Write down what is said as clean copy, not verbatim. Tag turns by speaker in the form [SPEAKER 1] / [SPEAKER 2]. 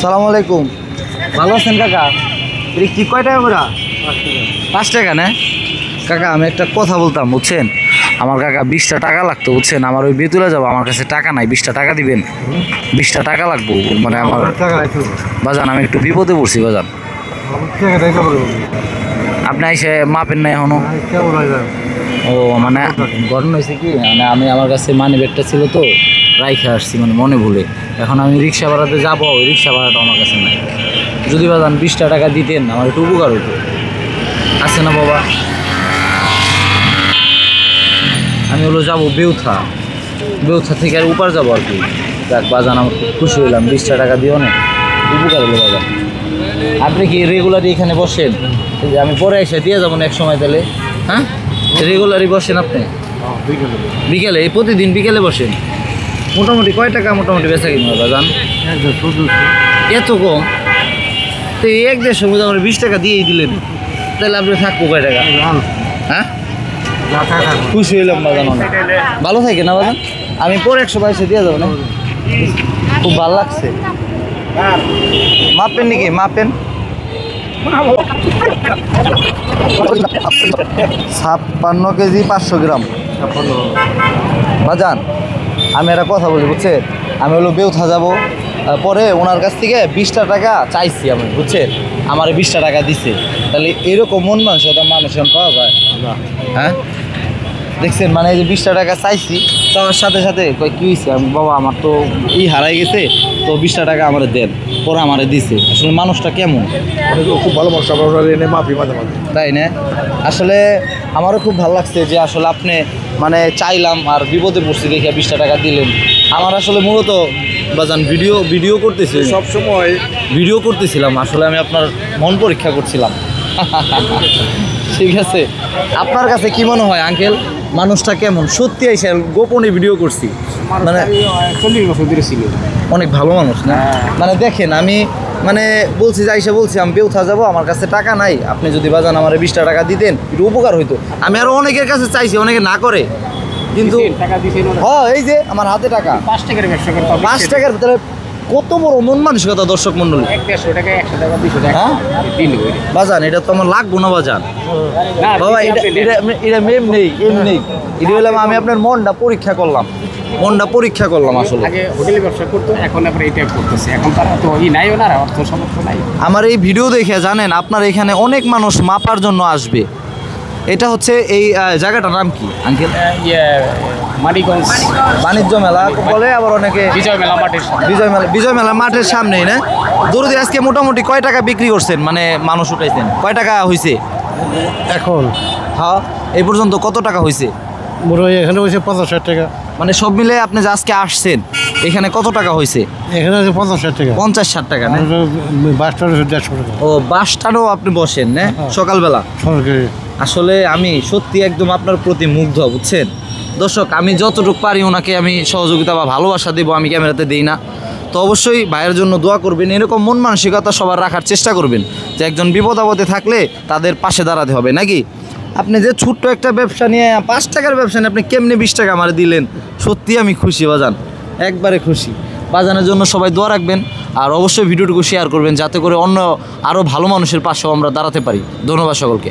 [SPEAKER 1] আসসালামু আলাইকুম। ভালো আছেন কাকা? এটা কি কয় টাকা করে? 5 টাকা না কাকা? আমি একটা কথা বলতাম বুঝছেন, আমার কাকা 20টা টাকা লাগতো বুঝছেন, আমার ওই বেতুলে যাবো, আমার কাছে টাকা নাই, 20টা টাকা দিবেন? 20টা টাকা লাগবো, মানে আমার বাজান আমি একটু বিপদে পড়ছি বাজান। আপনি এসে মাপেন না এখনো? ও মানে ঘটনা হয়েছে কি, মানে আমি আমার কাছে মানি ব্যাগটা ছিল তো রাইখে আসছি, মানে মনে ভুলে। এখন আমি রিক্সা ভাড়াতে যাবো, ওই রিক্সা ভাড়াটা আমার কাছে নাই। যদি বাজান 20টা টাকা দিতেন আমার একটু উপকার হতো। আছে না বাবা? আমি হলো যাবো বেউথা থেকে আর উপার যাবো আর কি। যাক বাজান, আমার খুব খুশি হইলাম, 20টা টাকা দিও না, উপকার হলো বাজান। আপনি কি রেগুলারই এখানে বসেন? আমি পরে এসে দিয়ে যাবো না এক সময় তাহলে? হ্যাঁ, রেগুলারই বসেন আপনি? বিকেলে? এই প্রতিদিন বিকেলে বসেন? মোটামুটি কয় টাকা মোটামুটি বেচা কিনা বাজান? এত কম? তো 1-1.5 মধ্যে আমার 20 টাকা দিয়েই দিলেন, তাহলে আপনি থাকবো কয় টাকা? হ্যাঁ, খুশি হইলাম বাজান, অনেক ভালো থাকে না বাজান? আমি পরে 100 পয়সা দিয়ে যাবো না, খুব ভালো লাগছে। মাপেন নাকি? মাপেন। 56 কেজি 500 গ্রাম বাজান। আমি একটা কথা বলি বুঝছেন, আমি হলো বেউথা যাবো, পরে ওনার কাছ থেকে 20টা টাকা চাইছি আমি বুঝছেন, আমার 20টা টাকা দিছে। তাহলে এরকম মন মানসিকতা মানুষের পাওয়া যায়? হ্যাঁ দেখছেন, মানে এই যে 20টা টাকা চাইছি, চাওয়ার সাথে সাথে কই কী হয়েছে, আমি বাবা আমার তো হারাই গেছে, তো 20টা টাকা আমার দেন, পরে আমারে দিছে। আসলে মানুষটা কেমন,
[SPEAKER 2] খুব ভালো মানুষ, মাফি মাঝে মাঝে,
[SPEAKER 1] তাই না? আসলে আমারও খুব ভালো লাগছে যে আসলে আপনি মানে চাইলাম আর বিপদে পড়ছি দেখে 20টা টাকা দিলেন। আমার আসলে মূলত বাজান ভিডিও করতেছি,
[SPEAKER 2] সবসময়
[SPEAKER 1] ভিডিও করতেছিলাম, আসলে আমি আপনার মন পরীক্ষা করছিলাম। ঠিক আছে, আপনার কাছে কি মনে হয় আঙ্কেল, মানুষটা কেমন? সত্যি এসে গোপনে ভিডিও করছি, মানে
[SPEAKER 2] 40 বছর ধরে ছিল,
[SPEAKER 1] অনেক ভালো মানুষ না? মানে দেখেন, আমি মানে বলছি যে আইসা বলছি আমি বেউথা যাবো, আমার কাছে টাকা নাই, আপনি যদি বাজান আমার 20টা টাকা দিতেন একটু উপকার হইতো। আমি আরো অনেকের কাছে চাইছি, অনেকে না করে, কিন্তু হ্যাঁ এই যে আমার হাতে টাকা
[SPEAKER 2] 5 টাকার ব্যবসা করতে
[SPEAKER 1] 5 টাকার ভিতরে কত বড় মন মানসিকতা দর্শক মন্ডলী।
[SPEAKER 2] 100 টাকা 100 টাকা 200 টাকা দিন
[SPEAKER 1] বাজান, এটা তো আমার লাগবো না বাজান। বাবা এটা মেম নেই, এম নেই, এটা হলাম আমি আপনার মনটা পরীক্ষা করলাম, আসলে।
[SPEAKER 2] আগে হোটেলে ব্যবসা করতো, এখন আবার এটা করতেছে, এখন তারা তো নাইও না, অর্থ সমর্থ নাই।
[SPEAKER 1] আমার এই ভিডিও দেখে জানেন আপনার এখানে অনেক মানুষ মাপার জন্য আসবে। এটা হচ্ছে এই জায়গাটার নাম কি আঙ্কেল?
[SPEAKER 2] মানিকগঞ্জ
[SPEAKER 1] বাণিজ্য মেলা বলে, আবার অনেকে
[SPEAKER 2] বিজয় মেলা মাঠের
[SPEAKER 1] বিজয় মেলা মাঠের সামনেই না? দরুদি আজকে মোটামুটি কয় টাকা বিক্রি করছেন, মানে মানুষ উঠাইছেন কয় টাকা হয়েছে
[SPEAKER 2] এখন?
[SPEAKER 1] হ্যাঁ, এই পর্যন্ত কত টাকা হয়েছে?
[SPEAKER 2] এখানে হয়েছে 50 টাকা,
[SPEAKER 1] মানে সব মিলে আপনি যে আজকে আসছেন এখানে কত টাকা হয়েছে?
[SPEAKER 2] এখানে হচ্ছে 50 টাকা,
[SPEAKER 1] 50-60 টাকা না?
[SPEAKER 2] বাসটার 150 টাকা।
[SPEAKER 1] ও, বাসটারও আপনি বসেন না সকালবেলা?
[SPEAKER 2] সরকারি।
[SPEAKER 1] আসলে আমি সত্যি একদম আপনার প্রতি মুগ্ধ বুঝছেন। দর্শক, আমি যতটুকু পারি ওনাকে আমি সহযোগিতা বা ভালোবাসা দেবো, আমি ক্যামেরাতে দিই না। তো অবশ্যই ভাইয়ের জন্য দোয়া করবেন, এরকম মন মানসিকতা সবার রাখার চেষ্টা করবেন, যে একজন বিপদ আপদে থাকলে তাদের পাশে দাঁড়াতে হবে নাকি? আপনি যে ছোট্ট একটা ব্যবসা নিয়ে 5 টাকার ব্যবসা নিয়ে আপনি কেমনে 20 টাকা আমার দিলেন, সত্যি আমি খুশি বাজান, একবারে খুশি। বাজানের জন্য সবাই দোয়া রাখবেন, আর অবশ্যই ভিডিওটুকু শেয়ার করবেন, যাতে করে অন্য আরও ভালো মানুষের পাশেও আমরা দাঁড়াতে পারি। ধন্যবাদ সকলকে।